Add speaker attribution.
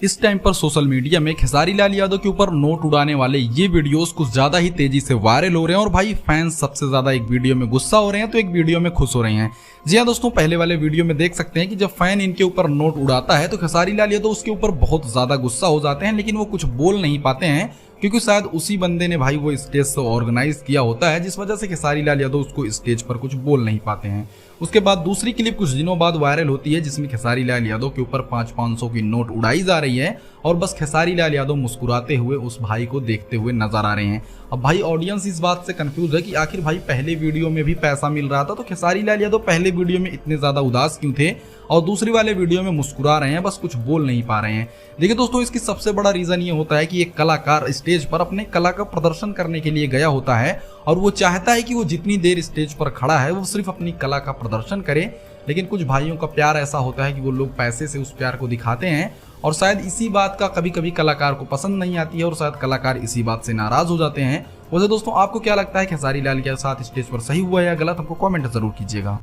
Speaker 1: इस टाइम पर social media में खेसारी लाल यादव के ऊपर नोट उड़ाने वाले ये वीडियोस कुछ ज्यादा ही तेजी से वायरल हो रहे हैं और भाई फैंस सबसे ज्यादा एक वीडियो में गुस्सा हो रहे हैं तो एक वीडियो में खुश हो रहे हैं। जी हाँ दोस्तों, पहले वाले वीडियो में देख सकते हैं कि जब फैन इनके ऊपर नोट उड़ाता है तो खेसारी लाल यादव उसके ऊपर बहुत ज्यादा गुस्सा हो जाते हैं, लेकिन वो कुछ बोल नहीं पाते हैं क्योंकि शायद उसी बंदे ने भाई वो स्टेज से ऑर्गेनाइज किया होता है, जिस वजह से खेसारी लाल यादव उसको स्टेज पर कुछ बोल नहीं पाते हैं। उसके बाद दूसरी क्लिप कुछ दिनों बाद वायरल होती है जिसमें खेसारी लाल यादव के ऊपर 500 की नोट उड़ाई जा रही है और बस खेसारी लाल यादव मुस्कुराते हुए उस भाई को देखते हुए नजर आ रहे हैं। अब भाई ऑडियंस इस बात से कंफ्यूज है कि आखिर भाई पहले वीडियो में भी पैसा मिल रहा था तो खेसारी लाल यादव पहले वीडियो में इतने ज्यादा उदास क्यों थे और दूसरी वाले वीडियो में मुस्कुरा रहे हैं, बस कुछ बोल नहीं पा रहे हैं। देखिए दोस्तों, इसकी सबसे बड़ा रीजन ये होता है कि एक कलाकार स्टेज पर अपने कला का प्रदर्शन करने के लिए गया होता है और वो चाहता है कि वो जितनी देर स्टेज पर खड़ा है वो सिर्फ अपनी कला का प्रदर्शन करे, लेकिन कुछ भाइयों का प्यार ऐसा होता है कि वो लोग पैसे से उस प्यार को दिखाते हैं और शायद इसी बात का कभी कभी कलाकार को पसंद नहीं आती है और शायद कलाकार इसी बात से नाराज हो जाते हैं। वैसे दोस्तों, आपको क्या लगता है खेसारी लाल के साथ स्टेज पर सही हुआ या गलत, हमको कमेंट जरूर कीजिएगा।